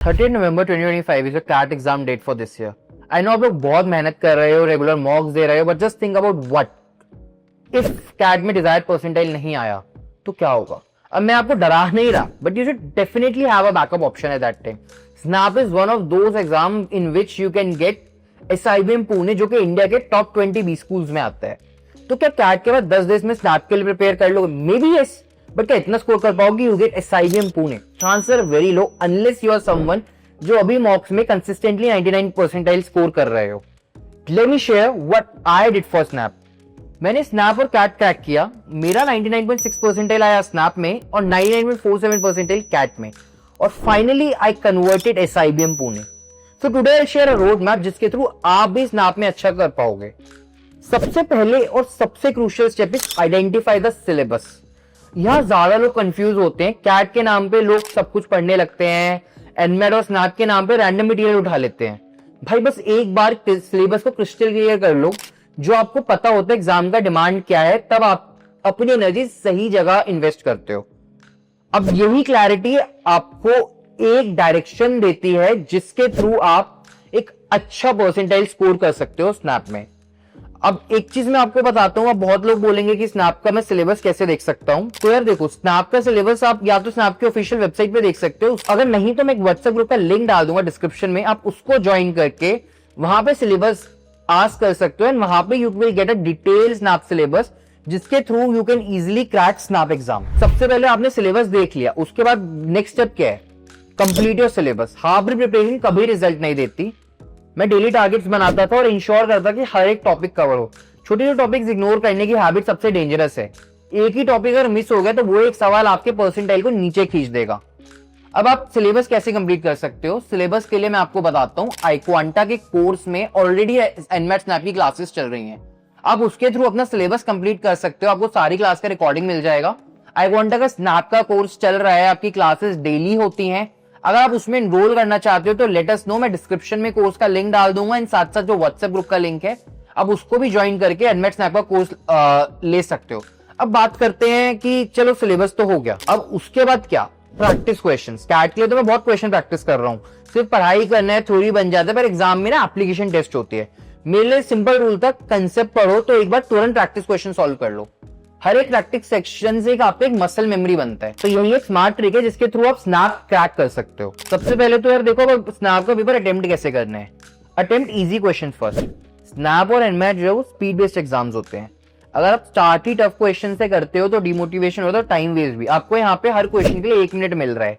30 November 2025 is a CAT exam date for this year. I know आप लोग बहुत मेहनत कर रहे हो, रेगुलर मॉक्स दे रहे हो, but just think about what if CAT में डिजायर्ड परसेंटाइल नहीं आया तो क्या होगा। अब मैं आपको डरा नहीं रहा, but you should definitely have a backup option at that time. Snap is one of those exam in which you can get SIBM Pune, जो कि इंडिया के टॉप 20 बी स्कूल्स में आता है। तो क्या कैट के बाद 10 डेज में स्नैप के लिए प्रिपेयर कर लोगे? मे बी यस, बट क्या इतना स्कोर कर पाओगे? You get SIBM Pune, chances very low unless you are someone जो अभी मॉक्स में कंसिस्टेंटली 99 परसेंटाइल स्कोर कर रहे हो। Let me share what I did for snap. मैंने स्नैप और कैट क्रैक किया। मेरा 99.6 परसेंटाइल आया स्नैप में और 99.47 परसेंटाइल कैट में, और finally I converted SIBM Pune. So today I share a road map जिसके थ्रू आप भी स्नैप में अच्छा कर पाओगे। सबसे पहले और सबसे crucial step is identify the syllabus. यहां ज्यादा लोग कंफ्यूज होते हैं। कैट के नाम पे लोग सब कुछ पढ़ने लगते हैं, एनमेट और स्नैप के नाम पे रैंडम मटेरियल उठा लेते हैं। भाई बस एक बार सिलेबस को क्रिस्टल क्लियर कर लो, जो आपको पता होता है एग्जाम का डिमांड क्या है, तब आप अपनी एनर्जी सही जगह इन्वेस्ट करते हो। अब यही क्लैरिटी आपको एक डायरेक्शन देती है जिसके थ्रू आप एक अच्छा परसेंटाइल स्कोर कर सकते हो स्नैप में। अब एक चीज मैं आपको बताता हूं, अब बहुत लोग बोलेंगे कि स्नैप का मैं सिलेबस कैसे देख सकता हूं। तो यार देखो, स्नैप का सिलेबस आप या तो स्नैप की ऑफिशियल वेबसाइट पे देख सकते हो, अगर नहीं तो मैं एक व्हाट्सएप ग्रुप का लिंक डाल दूंगा डिस्क्रिप्शन में, आप उसको ज्वाइन करके वहां पे सिलेबस आस्क कर सकते हो एंड वहां पे you will get a detail SNAP syllabus जिसके through you can easily crack SNAP exam. सबसे पहले आपने सिलेबस देख लिया, उसके बाद नेक्स्ट स्टेप क्या है? Complete your syllabus. Half preparation कभी रिजल्ट नहीं देती। मैं डेली टारगेट्स बनाता था और इंश्योर करता कि हर एक टॉपिक कवर हो। छोटे छोटे टॉपिक्स इग्नोर करने की हैबिट सबसे डेंजरस है। एक ही टॉपिक अगर मिस हो गया तो वो एक सवाल आपके परसेंटाइल को नीचे खींच देगा। अब आप सिलेबस कैसे कंप्लीट कर सकते हो? सिलेबस के लिए मैं आपको बताता हूँ। iQuanta के कोर्स में ऑलरेडी एनमेट स्नैप की क्लासेस चल रही हैं। आप उसके थ्रू अपना सिलेबस कंप्लीट कर सकते हो। आपको सारी क्लास का रिकॉर्डिंग मिल जाएगा। iQuanta का स्नैप का कोर्स चल रहा है, आपकी क्लासेस डेली होती हैं। अगर आप उसमें एनरोल करना चाहते हो तो लेट अस नो, मैं डिस्क्रिप्शन में कोर्स का लिंक डाल दूंगा। इन साथ साथ जो व्हाट्सएप ग्रुप का लिंक है, आप उसको भी ज्वाइन करके एनमेट स्नैप का कोर्स ले सकते हो। अब बात करते हैं कि चलो सिलेबस तो हो गया, अब उसके बाद क्या? Practice questions. कैट के लिए तो मैं बहुत क्वेश्चन प्रैक्टिस कर रहा हूँ। सिर्फ पढ़ाई करना है, थ्योरी बन जाता है, पर एग्जाम में ना एप्लीकेशन टेस्ट होती है। मेरे लिए सिंपल रूल था, कंसेप्ट पढ़ो तो एक बार तुरंत प्रैक्टिस क्वेश्चन सॉल्व कर लो। हर एक प्रैक्टिस सेक्शन से आपको एक मसल मेमोरी बनता है। तो यही एक स्मार्ट ट्रिक है जिसके थ्रू आप स्नैप क्रैक कर सकते हो। सबसे पहले तो यार देखो, स्नैप का पेपर अटेम्प्ट कैसे करना है। Attempt easy question first. Snap और एनमेट जो स्पीड बेस्ड एग्जाम्स होते हैं, अगर आप स्टार्ट ही टफ क्वेश्चन से करते हो तो डिमोटिवेशन होता है, टाइम वेस्ट भी। आपको यहाँ पे हर क्वेश्चन के लिए 1 मिनट मिल रहा है,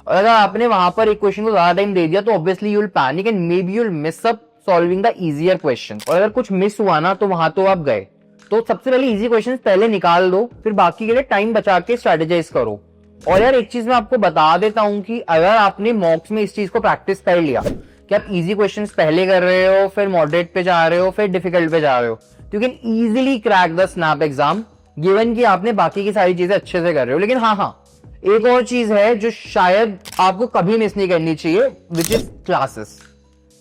और अगर आपने वहां पर एक क्वेश्चन को ज्यादा टाइम दे दिया तो obviously you will panic and may be you will mess up solving the easier question. और अगर कुछ मिस हुआ ना तो वहां तो आप गए। तो सबसे पहले इजी क्वेश्चंस पहले निकाल दो, फिर बाकी के लिए टाइम बचा के स्ट्रेटेजाइज करो। और यार एक चीज मैं आपको बता देता हूं कि अगर आपने मॉक्स में इस चीज को प्रैक्टिस कर लिया कि आप इजी क्वेश्चंस पहले कर रहे हो, फिर मॉडरेट पे जा रहे हो, फिर डिफिकल्ट पे जा रहे हो, you can easily crack the snap exam, given कि आपने बाकी की सारी चीजें अच्छे से कर रहे हो। लेकिन हाँ, एक और चीज है जो शायद आपको कभी मिस नहीं करनी चाहिए, विच इज क्लासेस।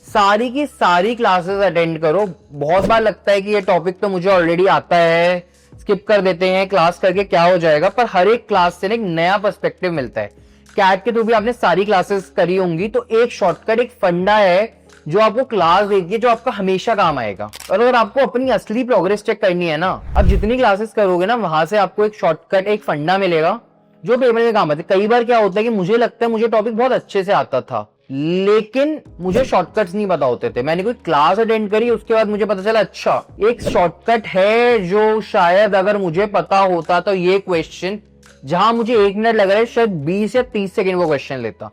सारी की सारी क्लासेस अटेंड करो। बहुत बार लगता है कि ये टॉपिक तो मुझे ऑलरेडी आता है, स्किप कर देते हैं, क्लास करके क्या हो जाएगा, पर हर एक क्लास से एक नया पर्सपेक्टिव मिलता है। कैट के थ्रू भी आपने सारी क्लासेस करी होंगी, तो एक शॉर्टकट, एक फंडा है जो आपको क्लास देगी, जो आपका हमेशा काम आएगा। और अगर आपको अपनी असली प्रोग्रेस चेक करनी है ना, अब जितनी क्लासेस करोगे ना, वहां से आपको एक शॉर्टकट, एक फंडा मिलेगा जो पेपर में काम आते। कई बार क्या होता है कि मुझे लगता है मुझे टॉपिक बहुत अच्छे से आता था, लेकिन मुझे शॉर्टकट्स नहीं पता होते थे। मैंने कोई क्लास अटेंड करी, उसके बाद मुझे पता चला अच्छा एक शॉर्टकट है जो शायद अगर मुझे पता होता तो ये क्वेश्चन जहां मुझे 1 मिनट लग रहा है, शायद 20 या 30 सेकंड वो क्वेश्चन लेता।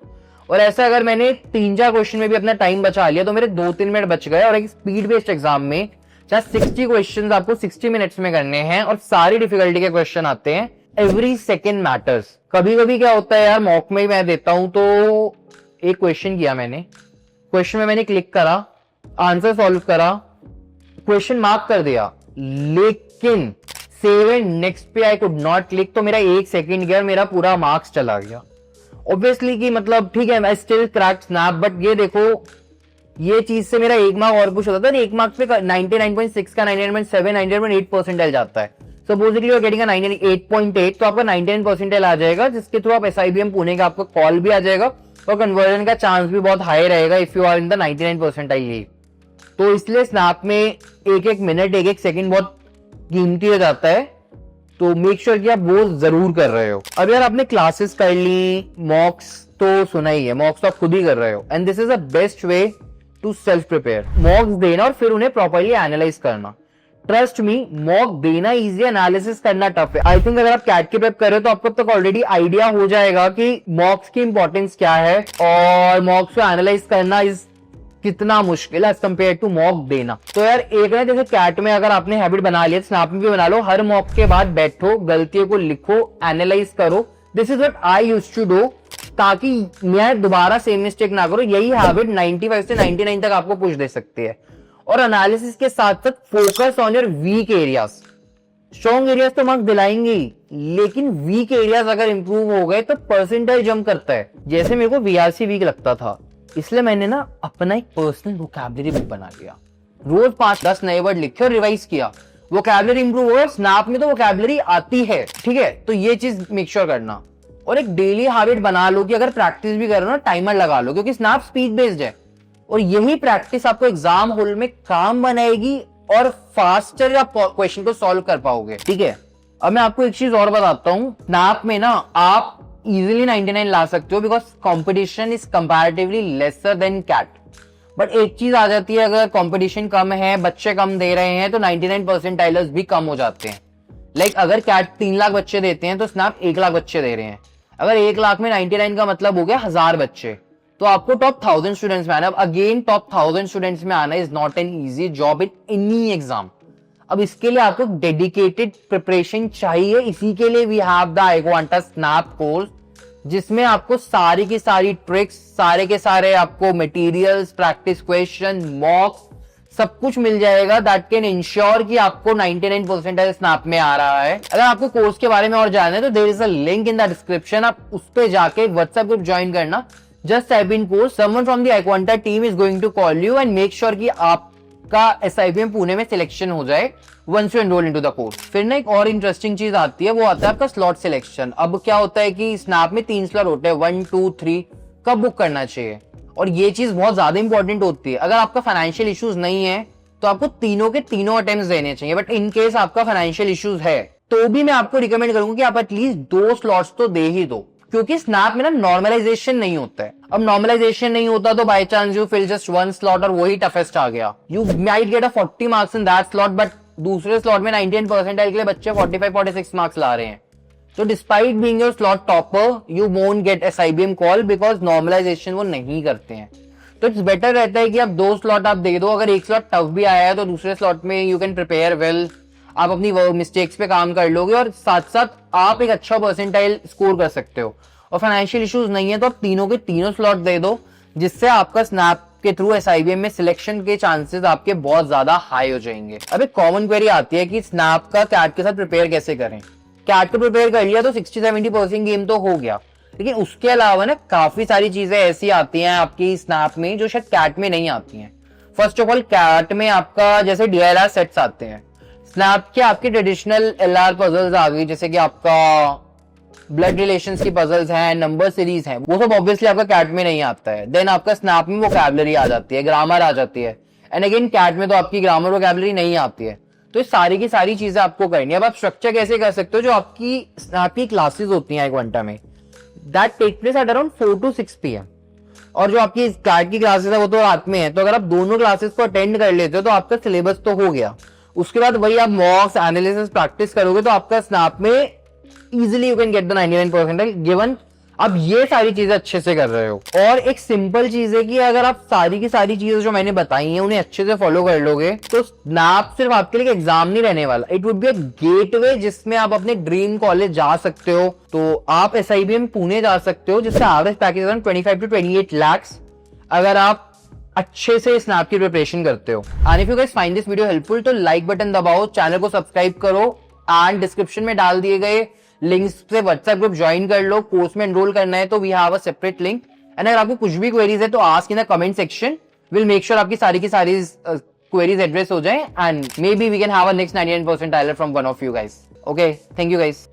और ऐसा अगर मैंने 3-4 क्वेश्चन में भी अपना टाइम बचा लिया तो मेरे 2-3 मिनट बच गए। और एक स्पीड बेस्ड एग्जाम में चाहे 60 क्वेश्चन आपको 60 मिनट्स में करने हैं और सारी डिफिकल्टी के क्वेश्चन आते हैं, एवरी सेकेंड मैटर्स। कभी कभी क्या होता है यार, मॉक में ही मैं देता हूं, तो एक क्वेश्चन किया मैंने, क्वेश्चन में मैंने क्लिक करा, आंसर सॉल्व करा, क्वेश्चन मार्क कर दिया, लेकिन सेव एंड नेक्स्ट पे आई कुड नॉट क्लिक, तो मेरा 1 सेकंड गया, मेरा पूरा मार्क्स चला गया। ऑब्वियसली कि मतलब ठीक है, मैं स्टिल क्रैक स्नैप, बट ये देखो ये चीज से मेरा 1 मार्क और कुछ होता था। 1 मार्क पे 99.6 का 99.7 99.8 परसेंटाइल जाता है। सपोजली यू आर गेटिंग 98.8, तो आपका 99 परसेंटाइल आ जाएगा, जिसके थ्रू आप SIBM पुणे का आपको कॉल भी आ जाएगा और कन्वर्जन का चांस भी बहुत हाई रहेगा if you are in the 99 percentile league. तो इसलिए स्नैप में एक एक मिनट एक एक सेकंड बहुत कीमती हो जाता है, तो मेक श्योर कि आप वो जरूर कर रहे हो। अब यार आपने क्लासेस कर ली, मॉक्स तो सुना ही है, मॉक्स तो आप खुद ही कर रहे हो, and this is the best way to self prepare. Mocks देना और फिर उन्हें प्रॉपर्ली एनालाइज करना। ट्रस्ट मी, मॉक देना इजी, एनालिसिस करना टफ है। आई थिंक अगर आप कैट की प्रेप कर रहे हो तो आपको अब तक ऑलरेडी आइडिया हो जाएगा कि मॉक्स की इंपॉर्टेंस क्या है और मॉक्स को एनालाइज करना इज कितना मुश्किल है एज कम्पेयर टू मॉक देना। तो यार एक ना, जैसे कैट में अगर आपने हैबिट बना लिया, स्नैप में भी बना लो, हर मॉक के बाद बैठो, गलतियों को लिखो, एनालाइज करो। This is what I used to do, ताकि मैं दोबारा सेम मिस्टेक ना करो। यही हैबिट 95 से 99 तक आपको पुश दे सकती है। और एनालिसिस के साथ साथ focus on your weak areas. Strong areas तो मार्क्स दिलाएंगे, लेकिन वीक एरियाज अगर इंप्रूव हो गए तो परसेंटाइल जंप करता है। जैसे मेरे को वीआरसी वीक लगता था, इसलिए मैंने ना अपना एक पर्सनल वोकैबुलरी बुक बना लिया, रोज 5-10 नए वर्ड लिखे और रिवाइज किया। वोकैबुलरी इंप्रूव हो। स्नैप में तो वोकैबुलरी आती है, ठीक है, तो ये चीज मेक श्योर करना। और एक डेली हैबिट बना लो कि अगर प्रैक्टिस भी कर रहे हो ना, टाइमर लगा लो, क्योंकि स्नैप स्पीड बेस्ड है और यही प्रैक्टिस आपको एग्जाम हॉल में काम बनाएगी और फास्टर आप क्वेश्चन को सॉल्व कर पाओगे, ठीक है। अब मैं आपको एक चीज और बताता हूँ, स्नैप में ना आप इजिली 99 ला सकते हो because competition is comparatively lesser than CAT. But एक चीज आ जाती है, अगर कंपटीशन कम है, बच्चे कम दे रहे हैं, तो 99 परसेंटाइलर्स भी कम हो जाते हैं। लाइक अगर कैट 3 लाख बच्चे देते हैं तो स्नैप 1 लाख बच्चे दे रहे हैं। अगर 1 लाख में 99 का मतलब हो गया 1000 बच्चे, तो आपको टॉप 1000 स्टूडेंट्स में आना। अब अगेन टॉप 1000 स्टूडेंट्स में आना is not an easy job in any exam. अब इसके लिए आपको डेडिकेटेड प्रिपरेशन चाहिए। इसी के लिए we have the iQuanta SNAP course, जिसमें आपको सारी की सारी ट्रिक्स, सारे के सारे आपको मटेरियल्स, प्रैक्टिस क्वेश्चन, मॉक्स, सब कुछ मिल जाएगा दैट कैन इंश्योर कि आपको 99 परसेंटाइल स्नैप में आ रहा है। अगर आपको कोर्स के बारे में और जानना है तो there is a link in the description, आप उस पे जाके व्हाट्सएप ग्रुप ज्वाइन करना। Just type in course, someone from the iQuanta team is going to call you and make sure कि आपका SIBM पुणे में सिलेक्शन हो जाए once you enrol into the course. फिर ना एक और इंटरेस्टिंग चीज आती है, वो आता है आपका स्लॉट सिलेक्शन। अब क्या होता है कि स्नैप में 3 स्लॉट होते हैं, 1, 2, 3, कब बुक करना चाहिए, और ये चीज बहुत ज्यादा इंपॉर्टेंट होती है। अगर आपका फाइनेंशियल इश्यूज नहीं है तो आपको तीनों के तीनों अटेम्प्ट्स देने चाहिए, बट इन केस आपका फाइनेंशियल इश्यूज है तो भी मैं आपको रिकमेंड करूंगा कि आप एटलीस्ट 2 स्लॉट्स तो दे ही दो, क्योंकि स्नैप में ना नॉर्मलाइजेशन नहीं होता है। अब नॉर्मलाइजेशन नहीं होता तो by chance you fill just 1 slot और वही टफेस्ट आ गया, you might get a 40 marks in that slot, but दूसरे स्लॉट में 99 परसेंटाइल के लिए बच्चे 45-46 मार्क्स ला रहे हैं। तो despite being your slot topper you won't get SIBM call because normalisation वो नहीं करते हैं। तो इट्स बेटर रहता है कि आप 2 स्लॉट आप दे दो। अगर एक स्लॉट टफ भी आया है तो दूसरे स्लॉट में यू कैन प्रिपेयर वेल, आप अपनी मिस्टेक्स पे काम कर लोगे और साथ साथ आप एक अच्छा परसेंटाइल स्कोर कर सकते हो। और फाइनेंशियल इश्यूज नहीं है तो आप तीनों के तीनों स्लॉट दे दो, जिससे आपका स्नैप के थ्रू SIBM में सिलेक्शन के चांसेस आपके बहुत ज्यादा हाई हो जाएंगे। अब एक कॉमन क्वेरी आती है कि स्नैप का कैट के साथ प्रिपेयर कैसे करें। कैट को प्रिपेयर कर लिया तो 60-70% गेम तो हो गया, लेकिन उसके अलावा ना काफी सारी चीजें ऐसी आती हैं आपकी स्नैप में जो शायद कैट में नहीं आती हैं। फर्स्ट ऑफ ऑल, कैट में आपका जैसे DLR सेट्स आते हैं, स्नैप के आपके ट्रेडिशनल LR पजल्स आ गई, जैसे कि आपका ब्लड रिलेशंस की पजल्स हैं, नंबर सीरीज हैं, वो सब ऑब्वियसली आपका कैट में नहीं आता है। देन आपका स्नैप में वोकैबुलरी आ जाती है, ग्रामर आ जाती है, एंड अगेन कैट में तो आपकी ग्रामर वोकैबुलरी नहीं आती है। तो ये सारी की सारी चीजें आपको करनी है। अब आप स्ट्रक्चर कैसे कर सकते हो, जो आपकी स्नैप की क्लासेस होती हैं iQuanta में, that take place at around 4 to 6 PM, और जो आपकी कैट की क्लासेस है वो तो रात में है। तो अगर आप दोनों क्लासेस को अटेंड कर लेते हो तो आपका सिलेबस तो हो गया। उसके बाद वही आप मॉक्स, एनालिसिस, प्रैक्टिस करोगे तो आपका स्नैप में easily you can get the 99 percentile, given आप ये सारी चीजें अच्छे से कर रहे हो। और एक सिंपल चीज है कि अगर आप सारी की सारी चीजें जो मैंने बताई हैं उन्हें अच्छे से फॉलो कर लोगे तो स्नैप सिर्फ आपके लिए एग्जाम नहीं रहने वाला, it would be a gateway जिसमें आप अपने ड्रीम कॉलेज जा सकते हो। तो आप SIBM पुणे जा सकते हो, जिसका एवरेज पैकेज 25 to 28 lakhs अगर आप अच्छे से स्नैप की प्रिपरेशन करते हो। And if you guys find this video helpful तो लाइक बटन दबाओ, चैनल को सब्सक्राइब करो, एंड डिस्क्रिप्शन में डाल दिए गए लिंक्स से व्हाट्सएप ग्रुप ज्वाइन कर लो। कोर्स में एनरोल करना है तो we have a separate link, and अगर आपको कुछ भी क्वेरीज है तो ask in the comment section, will make sure आपकी सारी की सारी क्वेरीज एड्रेस हो जाए, and maybe we can have a next 99 percentiler from one of you guys. Okay, thank you guys.